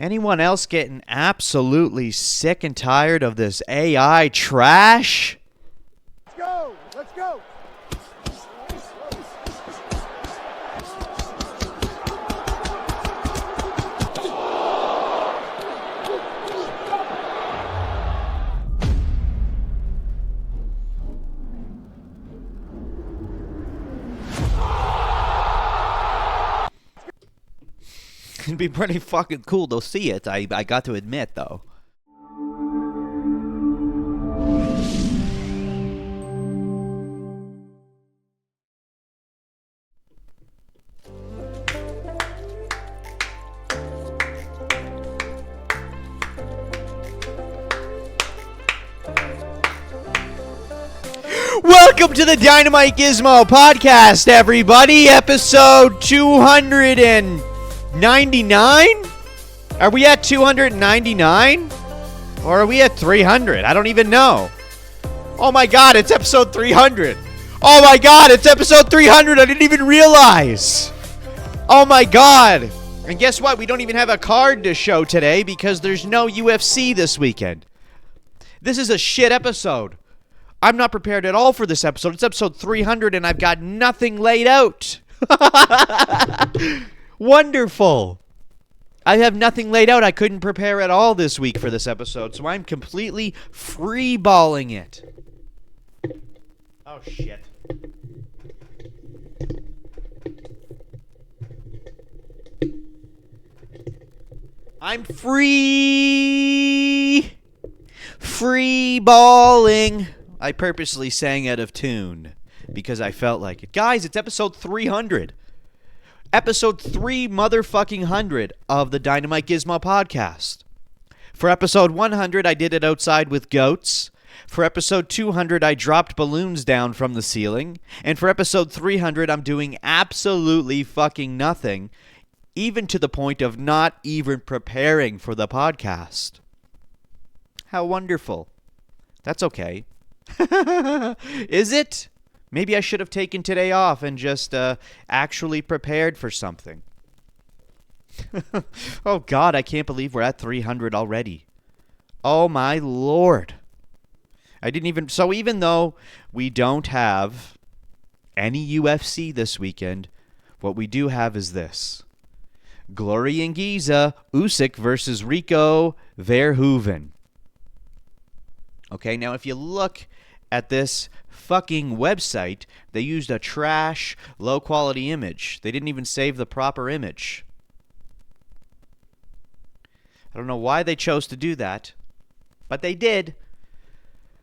Anyone else getting absolutely sick and tired of this AI trash? Let's go! Let's go! It'd be pretty fucking cool to see it, I got to admit, though. Welcome to the DynamiteGizmo Podcast, everybody. Episode 299? Are we at 299? Or are we at 300? I don't even know. Oh my god, it's episode 300. Oh my god, it's episode 300. I didn't even realize. Oh my god. And guess what? We don't even have a card to show today because there's no UFC this weekend. This is a shit episode. I'm not prepared at all for this episode. It's episode 300 and I've got nothing laid out. Wonderful. I have nothing laid out. I couldn't prepare at all this week for this episode, so I'm completely free-balling it. Oh, shit. I'm free-balling. I purposely sang out of tune because I felt like it. Guys, it's episode 300. Episode 3 motherfucking hundred of the DynamiteGizmo Podcast. For episode 100, I did it outside with goats. For episode 200, I dropped balloons down from the ceiling. And for episode 300, I'm doing absolutely fucking nothing, even to the point of not even preparing for the podcast. How wonderful. That's okay. Is it? Maybe I should have taken today off and just actually prepared for something. Oh god, I can't believe we're at 300 already. Oh my lord. So even though we don't have any UFC this weekend, what we do have is this. Glory and Giza, Usyk versus Rico Verhoeven. Okay, now if you look at this fucking website, they used a trash, low-quality image. They didn't even save the proper image. I don't know why they chose to do that, but they did.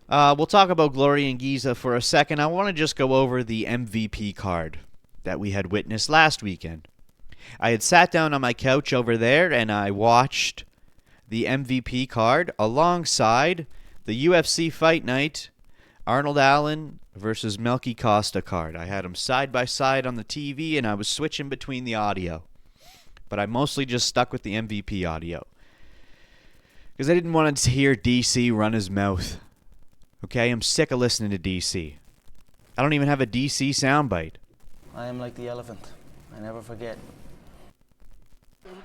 We'll talk about Glory and Giza for a second. I want to just go over the MVP card that we had witnessed last weekend. I had sat down on my couch over there, and I watched the MVP card alongside the UFC Fight Night Arnold Allen versus Melky Costa card. I had them side by side on the TV, and I was switching between the audio. But I mostly just stuck with the MVP audio. Because I didn't want to hear DC run his mouth. Okay, I'm sick of listening to DC. I don't even have a DC soundbite. I am like the elephant. I never forget.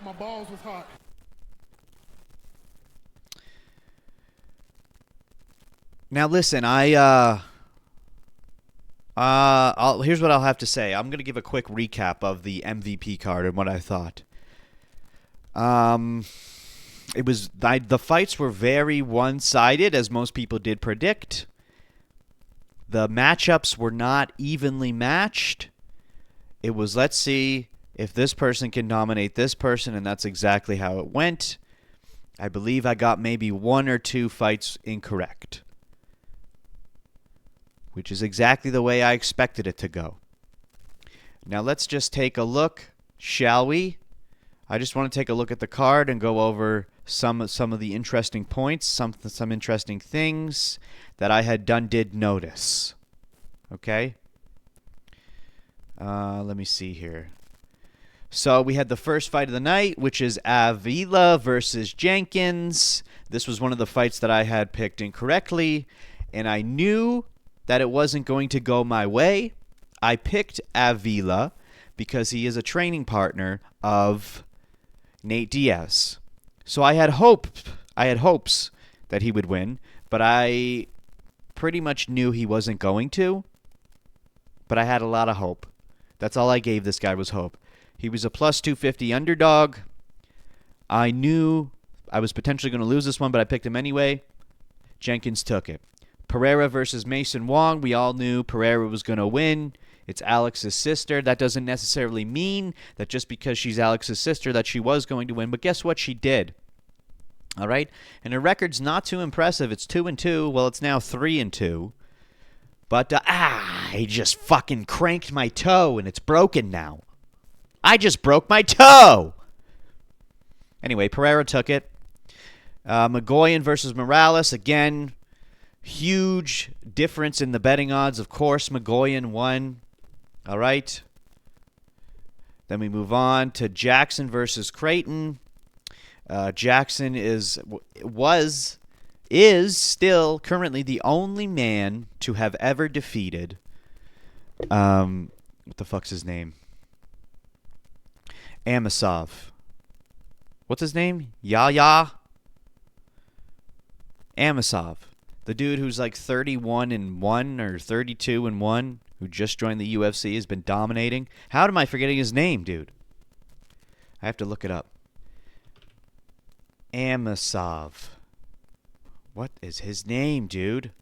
My balls was hot. Now listen, here's what I'll have to say. I'm going to give a quick recap of the MVP card and what I thought. The fights were very one-sided, as most people did predict. The matchups were not evenly matched. It was, let's see if this person can dominate this person, and that's exactly how it went. I believe I got maybe one or two fights incorrect, which is exactly the way I expected it to go. Now let's just take a look, shall we? I just want to take a look at the card and go over some of the interesting points, some interesting things that I did notice. Okay? Let me see here. So we had the first fight of the night, which is Avila versus Jenkins. This was one of the fights that I had picked incorrectly, and I knew that it wasn't going to go my way. I picked Avila because he is a training partner of Nate Diaz. So I had hopes that he would win, but I pretty much knew he wasn't going to. But I had a lot of hope. That's all I gave this guy was hope. He was a plus 250 underdog. I knew I was potentially going to lose this one, but I picked him anyway. Jenkins took it. Pereira versus Mason Wong. We all knew Pereira was going to win. It's Alex's sister. That doesn't necessarily mean that just because she's Alex's sister that she was going to win. But guess what? She did. All right? And her record's not too impressive. It's 2-2. Well, it's now 3-2. But, I just fucking cranked my toe, and it's broken now. I just broke my toe! Anyway, Pereira took it. Magoyan versus Morales. Again, huge difference in the betting odds. Of course, Magoyan won. All right. Then we move on to Jackson versus Creighton. Jackson is still currently the only man to have ever defeated, what the fuck's his name? Amosov. What's his name? Amosov. The dude who's like 31-1 or 32-1, who just joined the UFC, has been dominating. How am I forgetting his name, dude? I have to look it up. Amosov. What is his name, dude?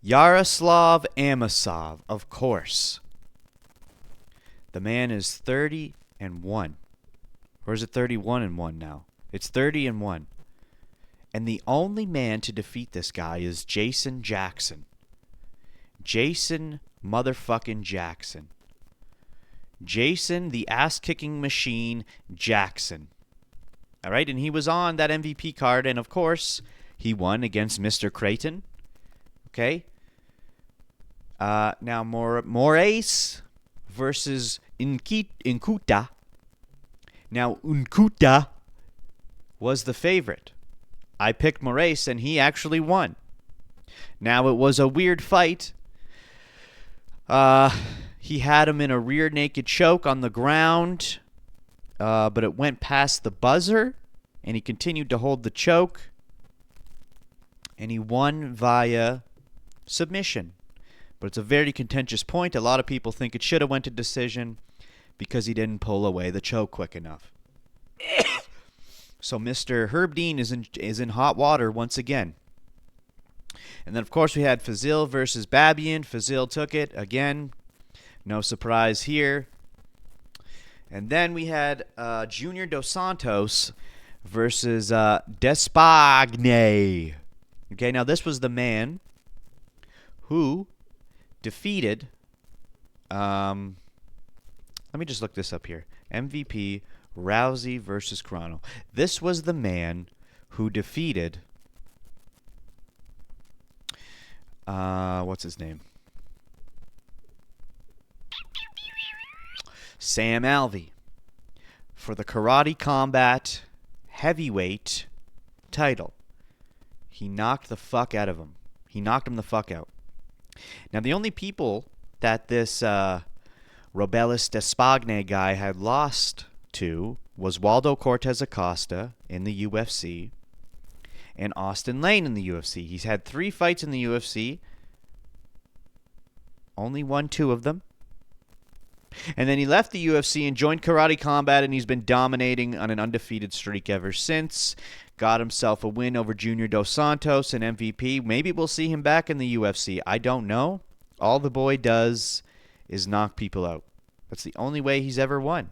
Yaroslav Amosov, of course. The man is 30-1. Or is it 31-1 now? It's 30-1. And the only man to defeat this guy is Jason Jackson. Jason motherfucking Jackson. Jason, the ass-kicking machine, Jackson. All right, and he was on that MVP card, and of course, he won against Mr. Creighton. Okay. Now, Moraes versus Nkuta. Now, Nkuta was the favorite. I picked Moraes, and he actually won. Now, it was a weird fight. He had him in a rear naked choke on the ground. But it went past the buzzer, and he continued to hold the choke, and he won via submission. But it's a very contentious point. A lot of people think it should have went to decision because he didn't pull away the choke quick enough. So Mr. Herb Dean is in hot water once again. And then, of course, we had Fazil versus Babian. Fazil took it again. No surprise here. And then we had Junior Dos Santos versus Despaigne. Okay, now this was the man who defeated, let me just look this up here. MVP Rousey versus Carano. This was the man who defeated, what's his name? Sam Alvey for the Karate Combat Heavyweight title. He knocked the fuck out of him. He knocked him the fuck out. Now, the only people that this Robelis Despaigne guy had lost to was Waldo Cortez Acosta in the UFC and Austin Lane in the UFC. He's had 3 fights in the UFC. Only won 2 of them. And then he left the UFC and joined Karate Combat, and he's been dominating on an undefeated streak ever since. Got himself a win over Junior Dos Santos and MVP. Maybe we'll see him back in the UFC. I don't know. All the boy does is knock people out. That's the only way he's ever won.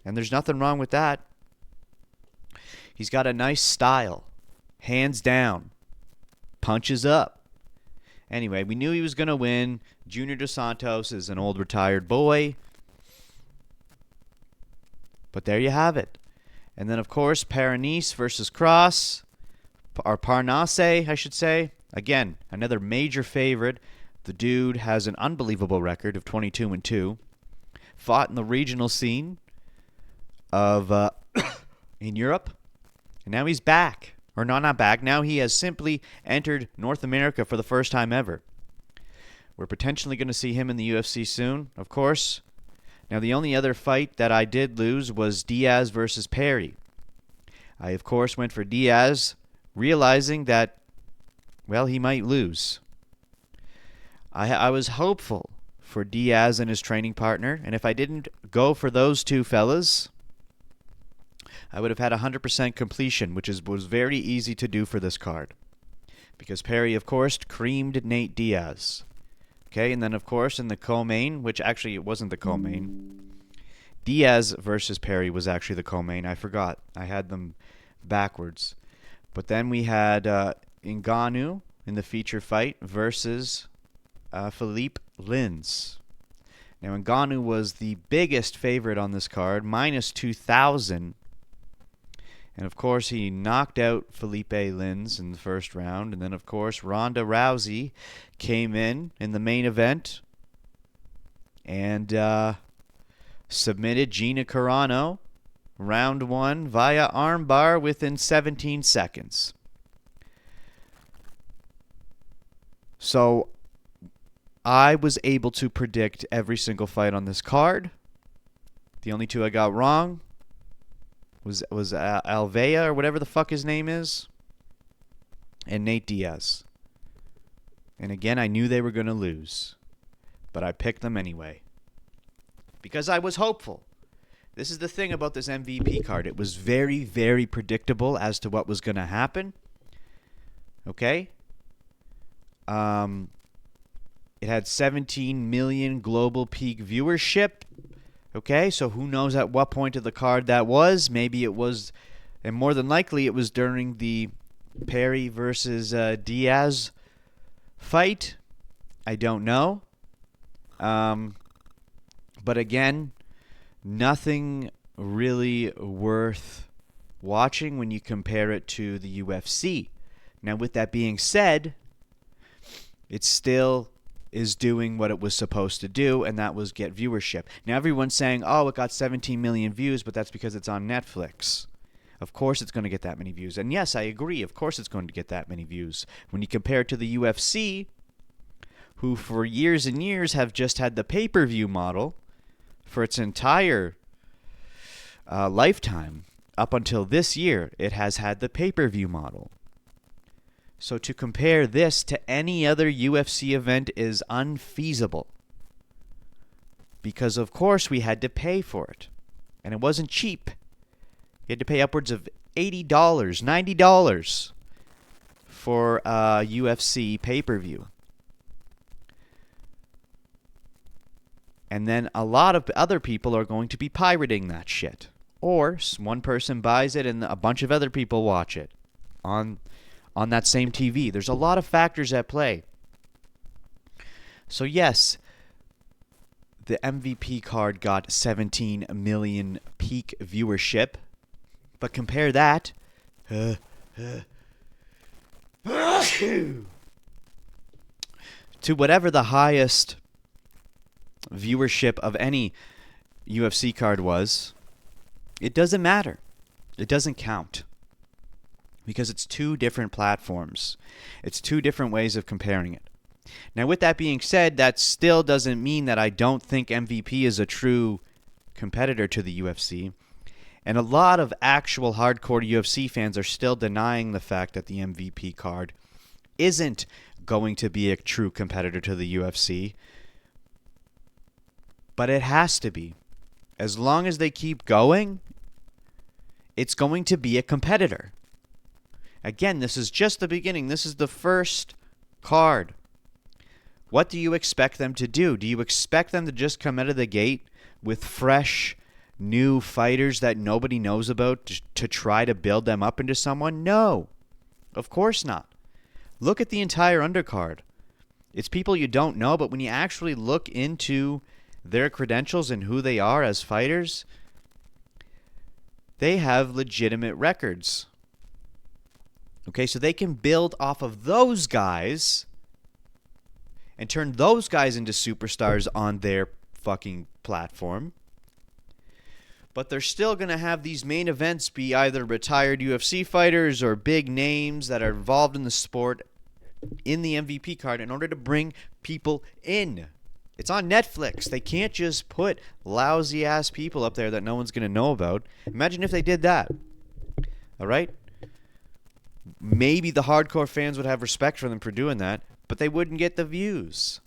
And there's nothing wrong with that. He's got a nice style. Hands down. Punches up. Anyway, we knew he was going to win. Junior Dos Santos is an old retired boy. But there you have it. And then, of course, Paranasse versus Cross. Or Parnasse, I should say. Again, another major favorite. The dude has an unbelievable record of 22-2. Fought in the regional scene of in Europe. And now he's back. Or no, not back. Now he has simply entered North America for the first time ever. We're potentially going to see him in the UFC soon, of course. Now, the only other fight that I did lose was Diaz versus Perry. I, of course, went for Diaz, realizing that, well, he might lose. I was hopeful for Diaz and his training partner, and if I didn't go for those two fellas, I would have had 100% completion, which was very easy to do for this card. Because Perry, of course, creamed Nate Diaz. Okay, and then, of course, in the co-main, which actually it wasn't the co-main, Diaz versus Perry was actually the co-main. I forgot. I had them backwards. But then we had Ngannou in the feature fight versus Philippe Lins. Now, Ngannou was the biggest favorite on this card, minus 2,000. And, of course, he knocked out Philippe Lins in the first round. And then, of course, Ronda Rousey came in the main event and submitted Gina Carano round 1 via armbar within 17 seconds. So I was able to predict every single fight on this card. The only two I got wrong was Alvea or whatever the fuck his name is, and Nate Diaz. And again, I knew they were going to lose, but I picked them anyway because I was hopeful. This is the thing about this MVP card. It was very, very predictable as to what was going to happen. Okay? It had 17 million global peak viewership. Okay, so who knows at what point of the card that was. Maybe it was, and more than likely it was during the Perry versus Diaz fight. I don't know. But again, nothing really worth watching when you compare it to the UFC. Now, with that being said, it still is doing what it was supposed to do, and that was get viewership. Now, everyone's saying, oh, it got 17 million views, but that's because it's on Netflix. Of course it's going to get that many views. And yes, I agree. Of course it's going to get that many views. When you compare it to the UFC, who for years and years have just had the pay-per-view model for its entire lifetime. Up until this year, it has had the pay-per-view model. So to compare this to any other UFC event is unfeasible. Because, of course, we had to pay for it. And it wasn't cheap. You had to pay upwards of $80, $90 for a UFC pay-per-view. And then a lot of other people are going to be pirating that shit. Or one person buys it and a bunch of other people watch it on that same TV. There's a lot of factors at play. So yes, the MVP card got 17 million peak viewership. But compare that to whatever the highest viewership of any UFC card was. It doesn't matter. It doesn't count. Because it's two different platforms. It's two different ways of comparing it. Now, with that being said, that still doesn't mean that I don't think MVP is a true competitor to the UFC. And a lot of actual hardcore UFC fans are still denying the fact that the MVP card isn't going to be a true competitor to the UFC. But it has to be. As long as they keep going, it's going to be a competitor. Again, this is just the beginning. This is the first card. What do you expect them to do? Do you expect them to just come out of the gate with fresh, new fighters that nobody knows about to try to build them up into someone? No, of course not. Look at the entire undercard. It's people you don't know, but when you actually look into their credentials and who they are as fighters, they have legitimate records. Okay, so they can build off of those guys and turn those guys into superstars on their fucking platform. But they're still going to have these main events be either retired UFC fighters or big names that are involved in the sport in the MVP card in order to bring people in. It's on Netflix. They can't just put lousy-ass people up there that no one's going to know about. Imagine if they did that. All right? Maybe the hardcore fans would have respect for them for doing that, but they wouldn't get the views.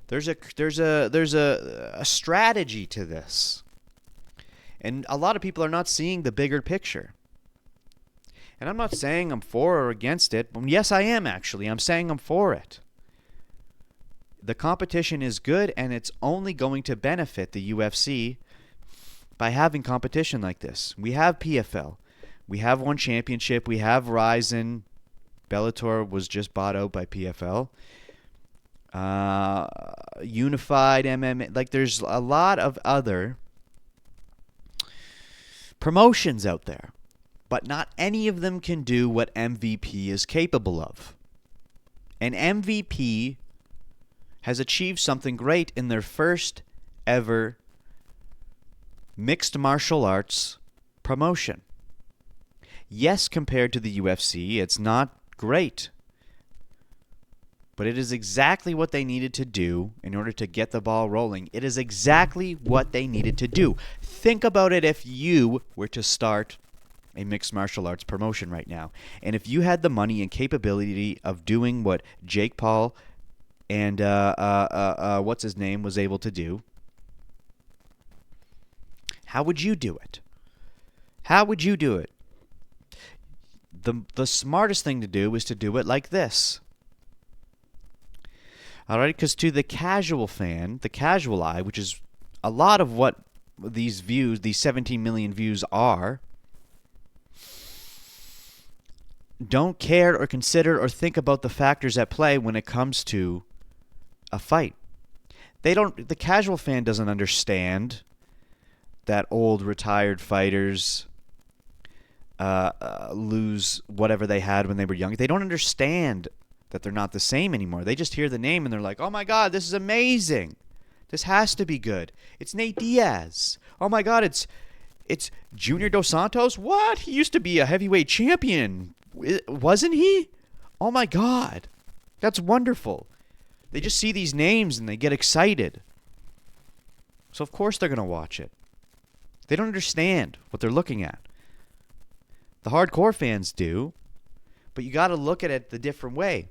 There's a strategy to this. And a lot of people are not seeing the bigger picture. And I'm not saying I'm for or against it. Yes, I am actually. I'm saying I'm for it. The competition is good, and it's only going to benefit the UFC by having competition like this. We have PFL. We have one championship. We have Ryzen. Bellator was just bought out by PFL. Unified MMA. Like, there's a lot of other promotions out there, but not any of them can do what MVP is capable of. And MVP has achieved something great in their first ever mixed martial arts promotion. Yes, compared to the UFC, it's not great, but it is exactly what they needed to do in order to get the ball rolling. It is exactly what they needed to do. Think about it if you were to start a mixed martial arts promotion right now, and if you had the money and capability of doing what Jake Paul and what's his name was able to do, how would you do it? How would you do it? The smartest thing to do is to do it like this. All right, because to the casual fan, the casual eye, which is a lot of what these views, these 17 million views are, don't care or consider or think about the factors at play when it comes to a fight. The casual fan doesn't understand that old retired fighters lose whatever they had when they were young. They don't understand that they're not the same anymore. They just hear the name and they're like, oh my God, this is amazing. This has to be good. It's Nate Diaz. Oh my God, it's Junior Dos Santos. What? He used to be a heavyweight champion. Wasn't he? Oh my God. That's wonderful. They just see these names and they get excited. So of course they're going to watch it. They don't understand what they're looking at. The hardcore fans do, but you got to look at it the different way.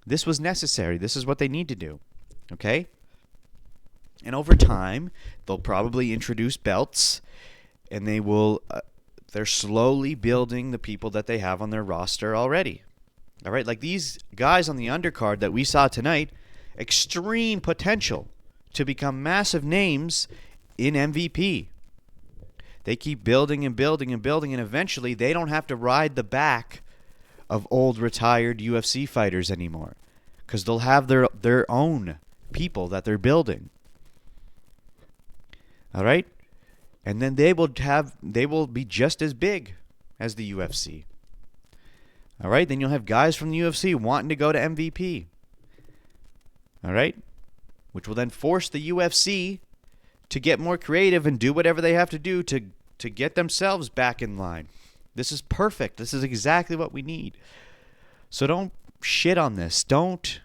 This was necessary. This is what they need to do. Okay? And over time, they'll probably introduce belts, and they're slowly building the people that they have on their roster already. All right? Like these guys on the undercard that we saw tonight, extreme potential to become massive names in MVP. They keep building and building and building, and eventually they don't have to ride the back of old retired UFC fighters anymore, because they'll have their own people that they're building. All right? And then they will be just as big as the UFC. All right? Then you'll have guys from the UFC wanting to go to MVP. All right? Which will then force the UFC to get more creative and do whatever they have to do to get themselves back in line. This is perfect. This is exactly what we need. So don't shit on this. Don't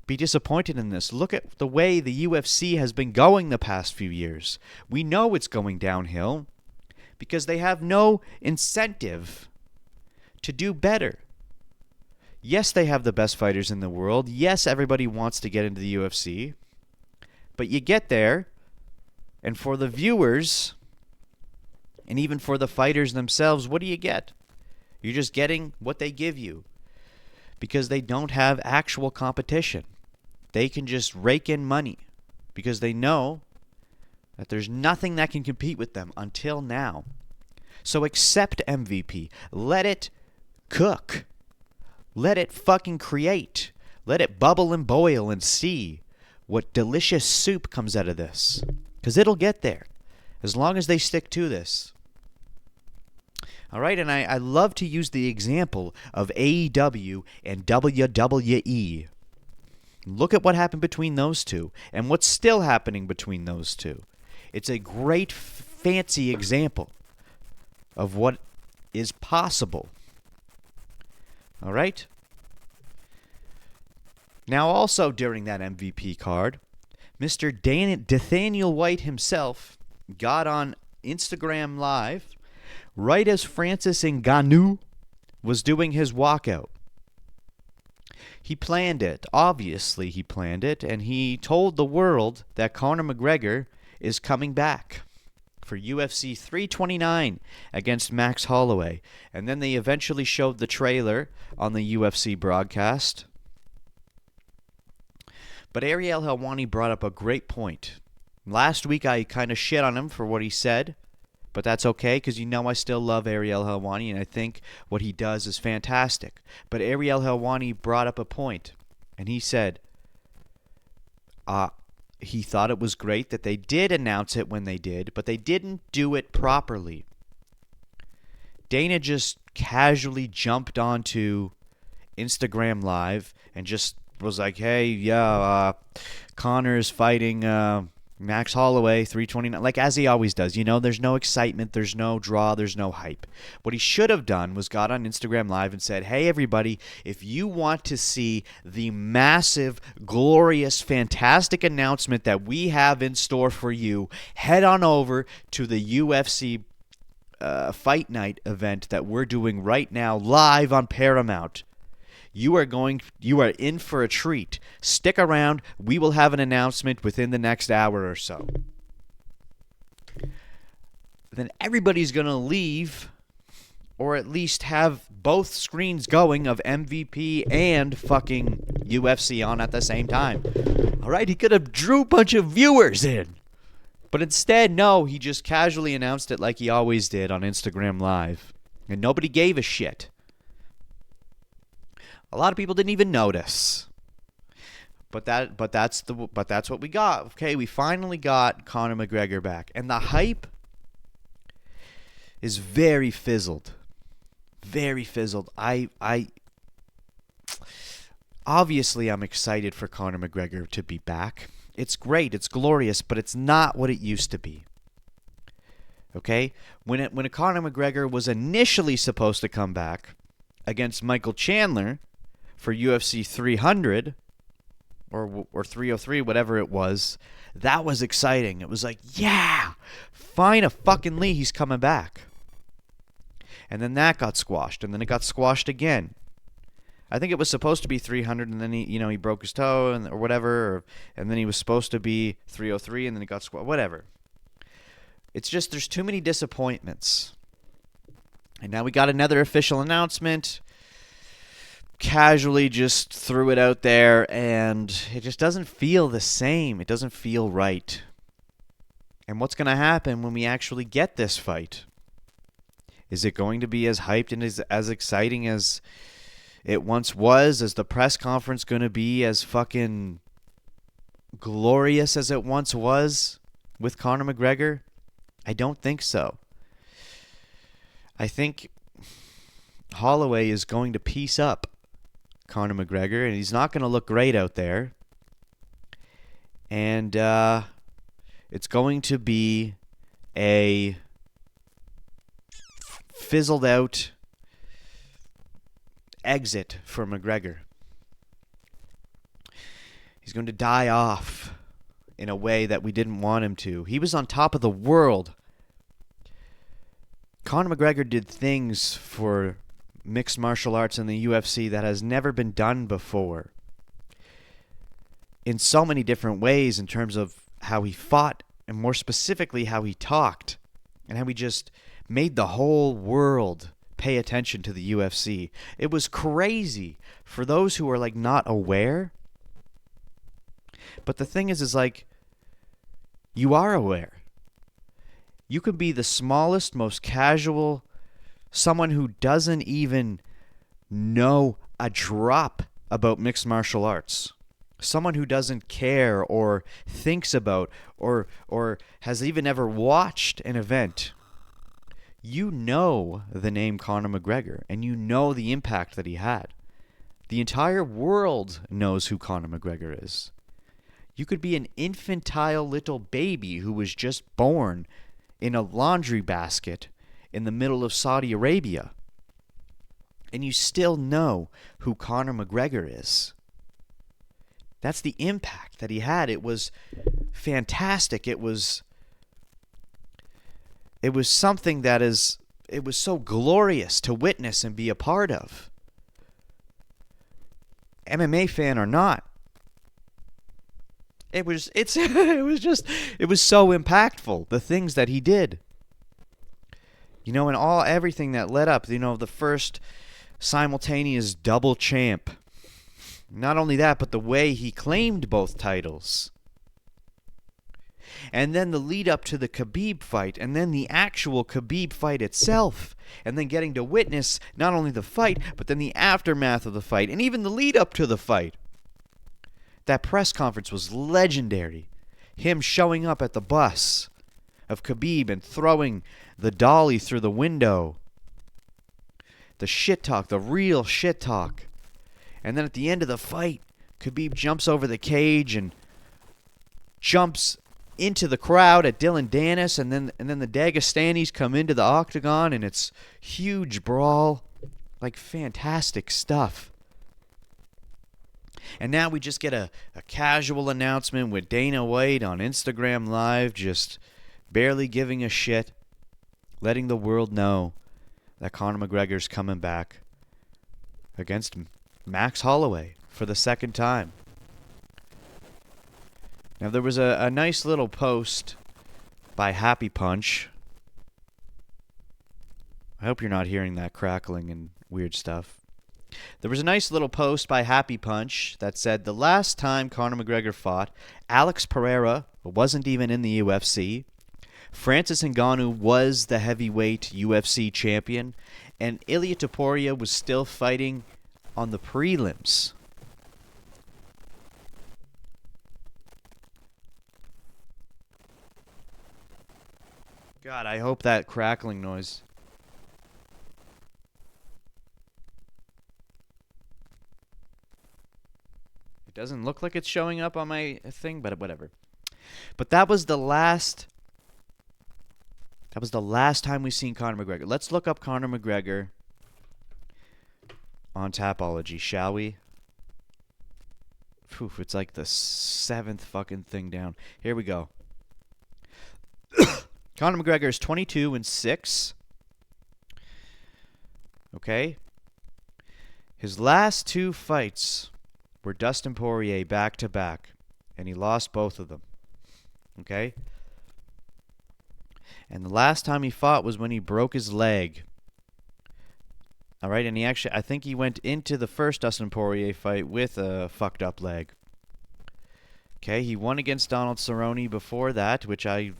be disappointed in this. Look at the way the UFC has been going the past few years. We know it's going downhill because they have no incentive to do better. Yes, they have the best fighters in the world. Yes, everybody wants to get into the UFC. But you get there, and for the viewers, and even for the fighters themselves, what do you get? You're just getting what they give you, because they don't have actual competition. They can just rake in money because they know that there's nothing that can compete with them until now. So accept MVP. Let it cook. Let it fucking create. Let it bubble and boil and see what delicious soup comes out of this. Because it'll get there, as long as they stick to this. All right, and I love to use the example of AEW and WWE. Look at what happened between those two, and what's still happening between those two. It's a great, fancy example of what is possible. All right? Now, also during that MVP card, Mr. Nathaniel White himself got on Instagram Live right as Francis Ngannou was doing his walkout. He planned it. Obviously, he planned it, and he told the world that Conor McGregor is coming back for UFC 329 against Max Holloway. And then they eventually showed the trailer on the UFC broadcast. But Ariel Helwani brought up a great point. Last week I kind of shit on him for what he said, but that's okay because you know I still love Ariel Helwani and I think what he does is fantastic. But Ariel Helwani brought up a point, and he said he thought it was great that they did announce it when they did, but they didn't do it properly. Dana just casually jumped onto Instagram Live and just was like, hey, yeah, Conor's fighting Max Holloway, 329, like as he always does. You know, there's no excitement, there's no draw, there's no hype. What he should have done was got on Instagram Live and said, hey, everybody, if you want to see the massive, glorious, fantastic announcement that we have in store for you, head on over to the UFC Fight Night event that we're doing right now live on Paramount. You are in for a treat. Stick around. We will have an announcement within the next hour or so. Then everybody's going to leave, or at least have both screens going of MVP and fucking UFC on at the same time. All right, he could have drew a bunch of viewers in. But instead, no, he just casually announced it like he always did on Instagram Live. And nobody gave a shit. A lot of people didn't even notice. But that's what we got. Okay, we finally got Conor McGregor back. And the hype is very fizzled. Very fizzled. Obviously I'm excited for Conor McGregor to be back. It's great, it's glorious, but it's not what it used to be. Okay? When a Conor McGregor was initially supposed to come back against Michael Chandler for UFC 300 or 303, whatever it was, that was exciting. It was like, yeah, finally he's coming back. And then that got squashed, and then it got squashed again. I think it was supposed to be 300, and then he broke his toe or whatever, and then he was supposed to be 303, and then it got squashed. Whatever. It's just there's too many disappointments. And now we got another official announcement. Casually just threw it out there, and it just doesn't feel the same. It doesn't feel right. And what's going to happen when we actually get this fight? Is it going to be as hyped and as exciting as it once was? Is the press conference going to be as fucking glorious as it once was with Conor McGregor? I don't think so. I think Holloway is going to piece up Conor McGregor, and he's not going to look great out there. And it's going to be a fizzled out exit for McGregor. He's going to die off in a way that we didn't want him to. He was on top of the world. Conor McGregor did things for mixed martial arts in the UFC that has never been done before. In so many different ways, in terms of how he fought, and more specifically how he talked, and how he just made the whole world pay attention to the UFC. It was crazy for those who are like not aware. But the thing is like, you are aware. You could be the smallest, most casual, someone who doesn't even know a drop about mixed martial arts. Someone who doesn't care or thinks about or has even ever watched an event. You know the name Conor McGregor, and you know the impact that he had. The entire world knows who Conor McGregor is. You could be an infantile little baby who was just born in a laundry basket in the middle of Saudi Arabia, and you still know who Conor McGregor is. That's the impact that he had. It was fantastic. It was something that is so glorious to witness and be a part of. MMA fan or not. It was so impactful, the things that he did. And everything that led up, the first simultaneous double champ. Not only that, but the way he claimed both titles. And then the lead up to the Khabib fight, and then the actual Khabib fight itself. And then getting to witness not only the fight, but then the aftermath of the fight, and even the lead up to the fight. That press conference was legendary. Him showing up at the bus of Khabib and throwing the dolly through the window. The shit talk, the real shit talk. And then at the end of the fight, Khabib jumps over the cage and jumps into the crowd at Denis, and then the Dagestanis come into the octagon, and it's huge brawl. Like, fantastic stuff. And now we just get a casual announcement with Dana White on Instagram Live, just barely giving a shit, letting the world know that Conor McGregor's coming back against Max Holloway for the second time. Now, there was a nice little post by Happy Punch. I hope you're not hearing that crackling and weird stuff. There was a nice little post by Happy Punch that said the last time Conor McGregor fought, Alex Pereira wasn't even in the UFC. Francis Ngannou was the heavyweight UFC champion, and Ilia Topuria was still fighting on the prelims. God, I hope that crackling noise. It doesn't look like it's showing up on my thing, but whatever. But that was the last time we've seen Conor McGregor. Let's look up Conor McGregor on Tapology, shall we? Phew, it's like the seventh fucking thing down. Here we go. Conor McGregor is 22-6. Okay. His last two fights were Dustin Poirier back-to-back, and he lost both of them. Okay? And the last time he fought was when he broke his leg. All right, and I think he went into the first Dustin Poirier fight with a fucked up leg. Okay, he won against Donald Cerrone before that, which I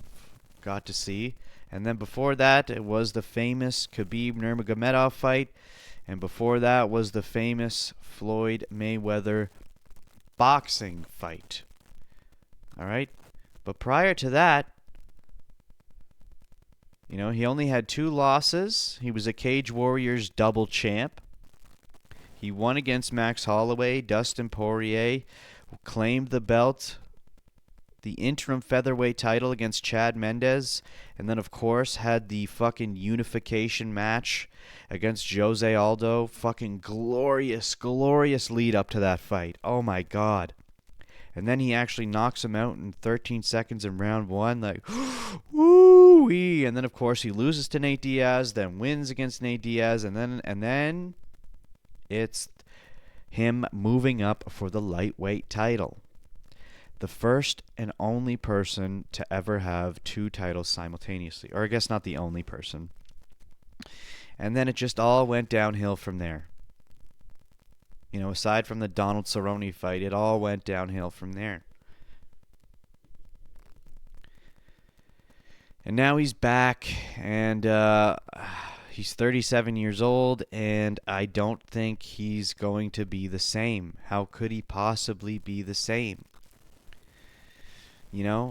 got to see. And then before that, it was the famous Khabib Nurmagomedov fight. And before that was the famous Floyd Mayweather boxing fight. All right? But prior to that, he only had 2 losses. He was a Cage Warriors double champ. He won against Max Holloway. Dustin Poirier claimed the belt, the interim featherweight title against Chad Mendes, and then, of course, had the fucking unification match against Jose Aldo. Fucking glorious, glorious lead up to that fight. Oh, my God. And then he actually knocks him out in 13 seconds in round 1. Like, woo-wee. And then, of course, he loses to Nate Diaz, then wins against Nate Diaz, and then it's him moving up for the lightweight title. The first and only person to ever have 2 titles simultaneously. Or I guess not the only person. And then it just all went downhill from there. Aside from the Donald Cerrone fight, it all went downhill from there. And now he's back, and he's 37 years old, and I don't think he's going to be the same. How could he possibly be the same?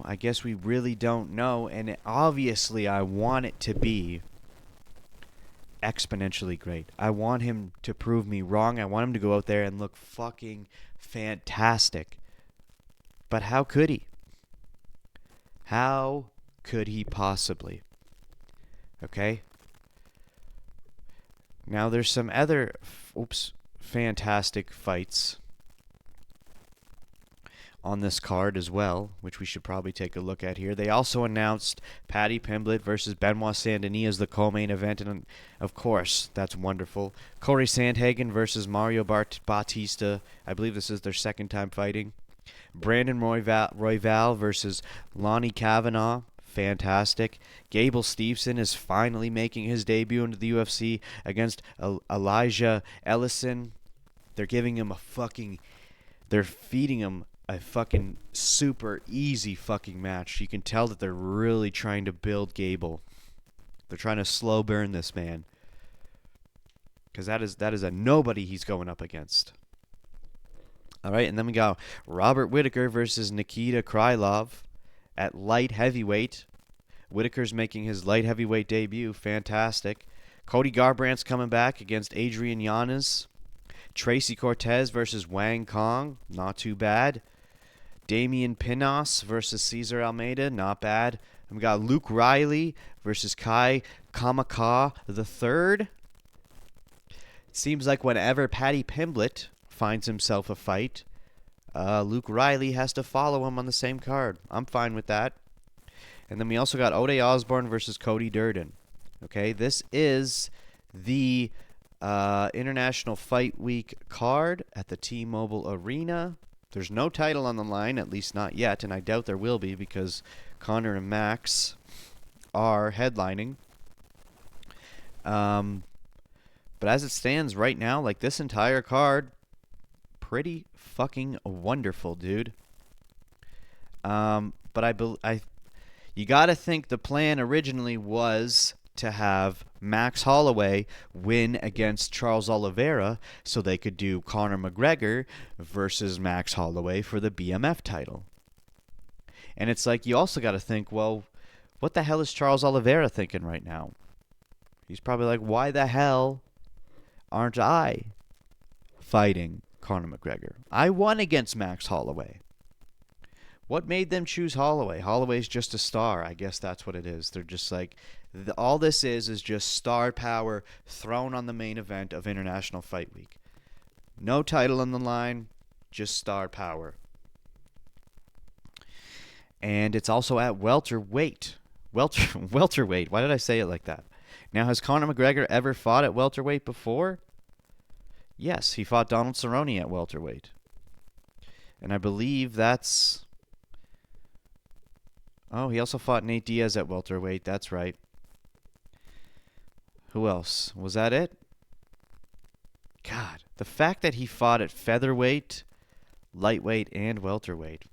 I guess we really don't know, and obviously I want it to be exponentially great. I want him to prove me wrong. I want him to go out there and look fucking fantastic. But how could he? How could he possibly? Okay? Now there's some other fantastic fights on this card as well, which we should probably take a look at here. They also announced Paddy Pimblett versus Benoit Saint-Denis as the co-main event, and of course, that's wonderful. Corey Sandhagen versus Mario Bautista. I believe this is their second time fighting. Brandon Royval versus Lonnie Kavanaugh. Fantastic. Gable Steveson is finally making his debut into the UFC against Elijah Ellison. They're giving him they're feeding him a fucking super easy fucking match. You can tell that they're really trying to build Gable. They're trying to slow burn this man. Because that is a nobody he's going up against. All right, and then we got Robert Whittaker versus Nikita Krylov at light heavyweight. Whittaker's making his light heavyweight debut. Fantastic. Cody Garbrandt's coming back against Adrian Yanez. Tracy Cortez versus Wang Kong. Not too bad. Damian Pinos versus Cesar Almeida. Not bad. And we got Luke Riley versus Kai Kamaka III. It seems like whenever Paddy Pimblett finds himself a fight, Luke Riley has to follow him on the same card. I'm fine with that. And then we also got Ode Osborne versus Cody Durden. Okay, this is the International Fight Week card at the T-Mobile Arena. There's no title on the line, at least not yet, and I doubt there will be because Conor and Max are headlining. But as it stands right now, like this entire card, pretty fucking wonderful, dude. But you got to think the plan originally was to have Max Holloway win against Charles Oliveira so they could do Conor McGregor versus Max Holloway for the BMF title. And it's like you also got to think, well, what the hell is Charles Oliveira thinking right now? He's probably like, why the hell aren't I fighting Conor McGregor? I won against Max Holloway. What made them choose Holloway? Holloway's just a star. I guess that's what it is. They're just like, all this is just star power thrown on the main event of International Fight Week. No title on the line, just star power. And it's also at welterweight. Welterweight. Why did I say it like that? Now, has Conor McGregor ever fought at welterweight before? Yes, he fought Donald Cerrone at welterweight. And I believe that's... Oh, he also fought Nate Diaz at welterweight. That's right. Who else? Was that it? God, the fact that he fought at featherweight, lightweight, and welterweight.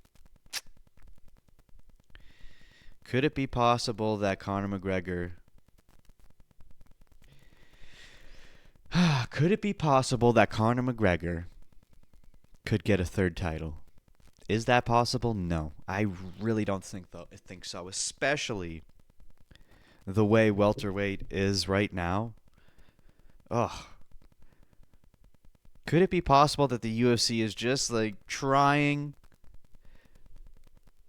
Could it be possible that Conor McGregor... Could it be possible that Conor McGregor could get a third title? Is that possible? No. I really don't think so, especially the way welterweight is right now. Ugh. Could it be possible that the UFC is just like trying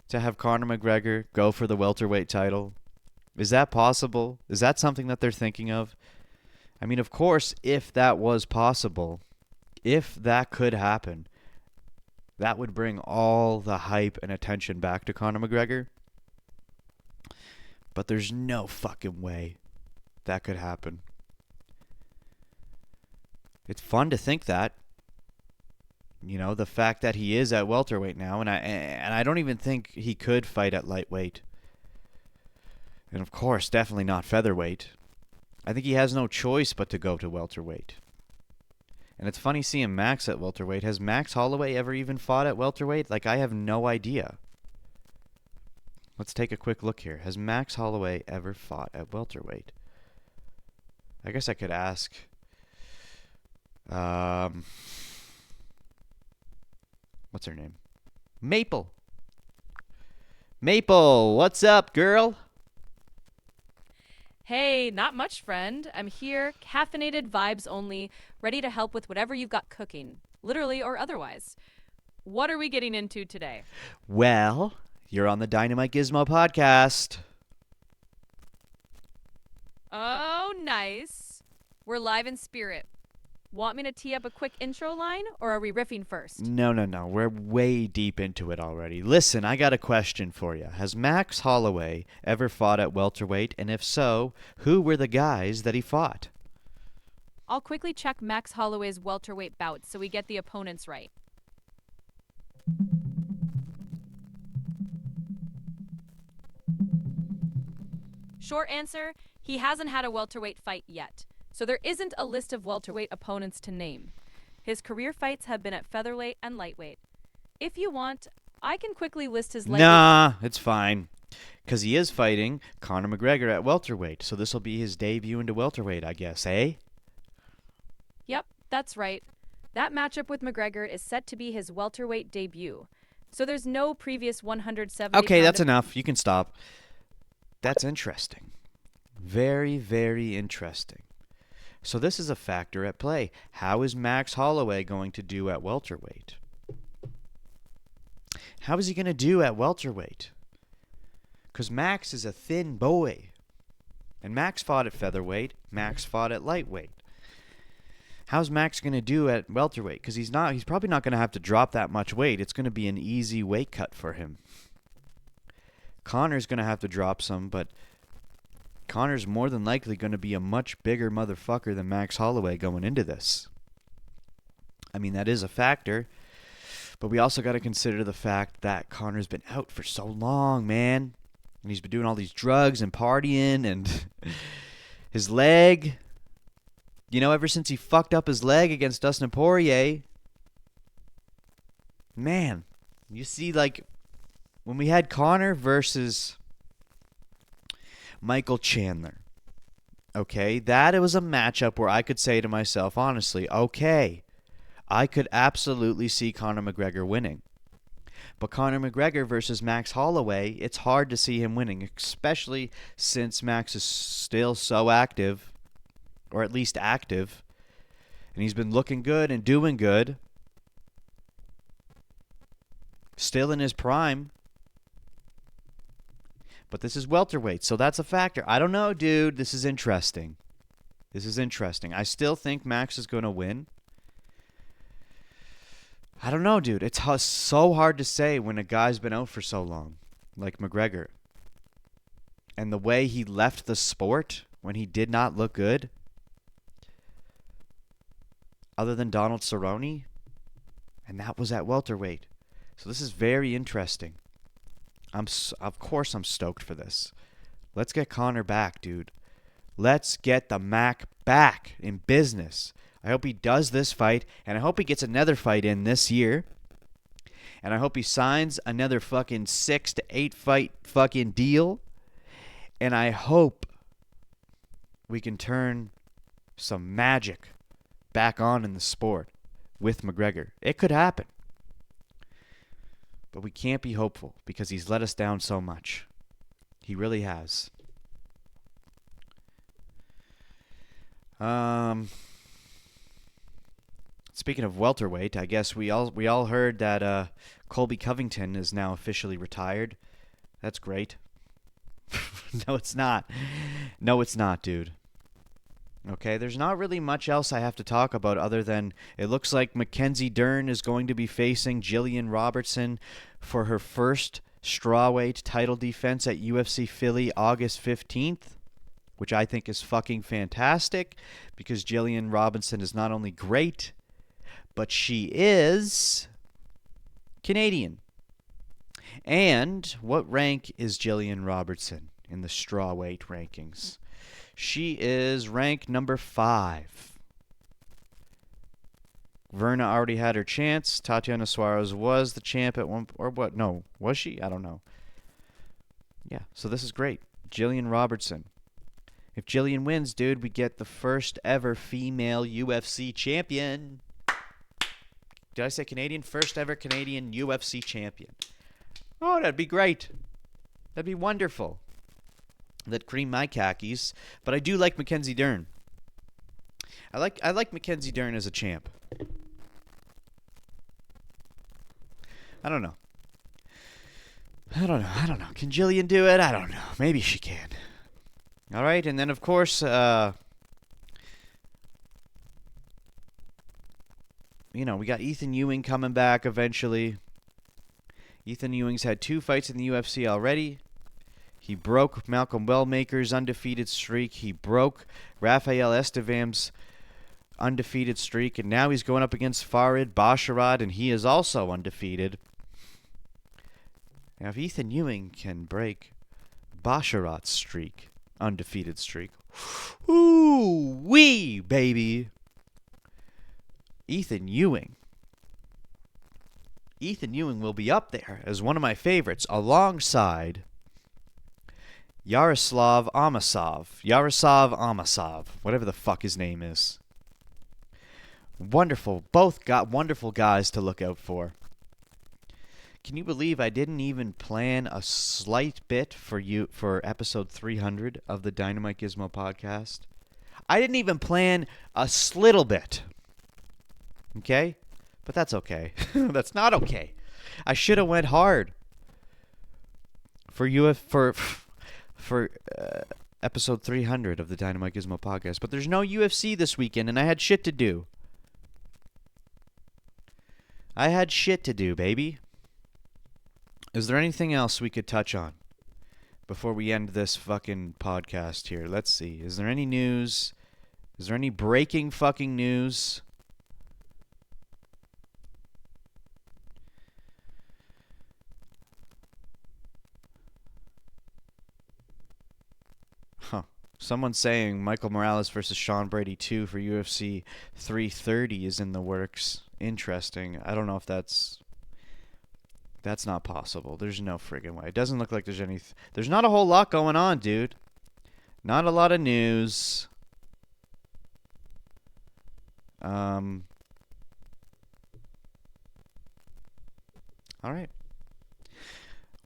to have Conor McGregor go for the welterweight title? Is that possible? Is that something that they're thinking of? I mean, of course, if that was possible, if that could happen, that would bring all the hype and attention back to Conor McGregor. But there's no fucking way that could happen. It's fun to think that. You know, the fact that he is at welterweight now, and I don't even think he could fight at lightweight. And of course, definitely not featherweight. I think he has no choice but to go to welterweight. And it's funny seeing Max at welterweight. Has Max Holloway ever even fought at welterweight? Like, I have no idea. Let's take a quick look here. Has Max Holloway ever fought at welterweight? I guess I could ask. What's her name? Maple. Maple, what's up, girl? Hey, not much, friend. I'm here, caffeinated vibes only, ready to help with whatever you've got cooking, literally or otherwise. What are we getting into today? Well, you're on the DynamiteGizmo Podcast. Oh, nice. We're live in spirit. Want me to tee up a quick intro line, or are we riffing first? No. We're way deep into it already. Listen, I got a question for you. Has Max Holloway ever fought at welterweight? And if so, who were the guys that he fought? I'll quickly check Max Holloway's welterweight bouts so we get the opponents right. Short answer, he hasn't had a welterweight fight yet. So there isn't a list of welterweight opponents to name. His career fights have been at featherweight and lightweight. If you want, I can quickly list his lightweight. Nah, it's fine. Because he is fighting Conor McGregor at welterweight. So this will be his debut into welterweight, I guess, eh? Yep, that's right. That matchup with McGregor is set to be his welterweight debut. So there's no previous 170. Okay, that's enough. You can stop. That's interesting. Very, very interesting. So this is a factor at play. How is Max Holloway going to do at welterweight? How is he going to do at welterweight? Because Max is a thin boy. And Max fought at featherweight. Max fought at lightweight. How's Max going to do at welterweight? Because he's probably not going to have to drop that much weight. It's going to be an easy weight cut for him. Conor's going to have to drop some, but Conor's more than likely going to be a much bigger motherfucker than Max Holloway going into this. I mean, that is a factor, but we also got to consider the fact that Conor's been out for so long, man. And he's been doing all these drugs and partying, and his leg, ever since he fucked up his leg against Dustin Poirier, man, you see, when we had Conor versus Michael Chandler, okay, that it was a matchup where I could say to myself, honestly, okay, I could absolutely see Conor McGregor winning. But Conor McGregor versus Max Holloway, it's hard to see him winning, especially since Max is still so active, or at least active, and he's been looking good and doing good, still in his prime. But this is welterweight, so that's a factor. I don't know, dude. This is interesting. I still think Max is going to win. I don't know, dude. It's so hard to say when a guy's been out for so long, like McGregor. And the way he left the sport when he did not look good, other than Donald Cerrone, and that was at welterweight. So this is very interesting. Of course I'm stoked for this. Let's get Conor back, dude. Let's get the Mac back in business. I hope he does this fight, and I hope he gets another fight in this year. And I hope he signs another fucking 6 to 8 fight fucking deal. And I hope we can turn some magic back on in the sport with McGregor. It could happen. But we can't be hopeful because he's let us down so much. He really has. Speaking of welterweight, I guess we all heard that Colby Covington is now officially retired. That's great. No, it's not. No, it's not, dude. Okay, there's not really much else I have to talk about other than it looks like Mackenzie Dern is going to be facing Gillian Robertson for her first strawweight title defense at UFC Philly August 15th, which I think is fucking fantastic because Gillian Robertson is not only great, but she is Canadian. And what rank is Gillian Robertson in the strawweight rankings? She is ranked number 5. Verna already had her chance. Tatiana Suarez was the champ at one, or what? No, was she? I don't know. Yeah, so this is great. Gillian Robertson. If Gillian wins, dude, we get the first ever female UFC champion. Did I say Canadian? First ever Canadian UFC champion. Oh, that'd be great. That'd be wonderful. That cream my khakis, but I do like Mackenzie Dern. I like Mackenzie Dern as a champ. I don't know. Can Gillian do it? I don't know. Maybe she can. All right, and then of course we got Ethan Ewing coming back eventually. Ethan Ewing's had 2 fights in the UFC already. He broke Malcolm Wellmaker's undefeated streak. He broke Rafael Estevan's undefeated streak. And now he's going up against Farid Basharat, and he is also undefeated. Now, if Ethan Ewing can break Basharat's streak, undefeated streak, ooh-wee, baby. Ethan Ewing will be up there as one of my favorites alongside Yaroslav Amosov, whatever the fuck his name is. Wonderful. Both got wonderful guys to look out for. Can you believe I didn't even plan a slight bit for you for episode 300 of the Dynamite Gizmo podcast? I didn't even plan a slittle bit. Okay? But that's okay. That's not okay. I should have went hard for episode 300 of the Dynamite Gizmo podcast. But there's no UFC this weekend, and I had shit to do. Baby. Is there anything else we could touch on before we end this fucking podcast here? Let's see. Is there any news? Is there any breaking fucking news? Someone's saying Michael Morales versus Sean Brady 2 for UFC 330 is in the works. Interesting. I don't know if that's not possible. There's no friggin' way. It doesn't look like there's not a whole lot going on, dude. Not a lot of news. All right.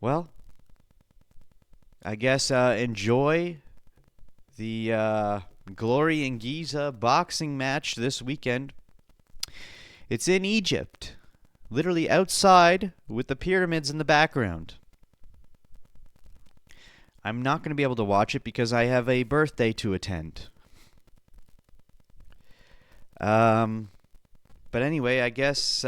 Well, I guess enjoy the Glory and Giza boxing match this weekend. It's in Egypt, literally outside with the pyramids in the background. I'm not going to be able to watch it because I have a birthday to attend. But anyway, I guess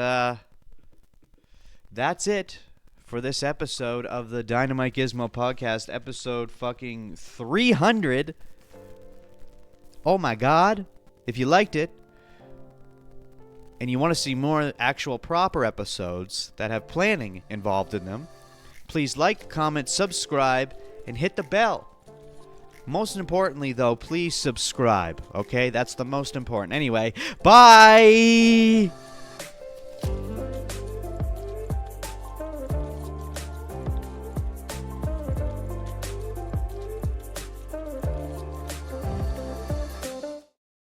that's it for this episode of the Dynamite Gizmo podcast, episode fucking 300. Oh my God. If you liked it and you want to see more actual proper episodes that have planning involved in them, please like, comment, subscribe, and hit the bell. Most importantly, though, please subscribe, okay? That's the most important. Anyway, bye!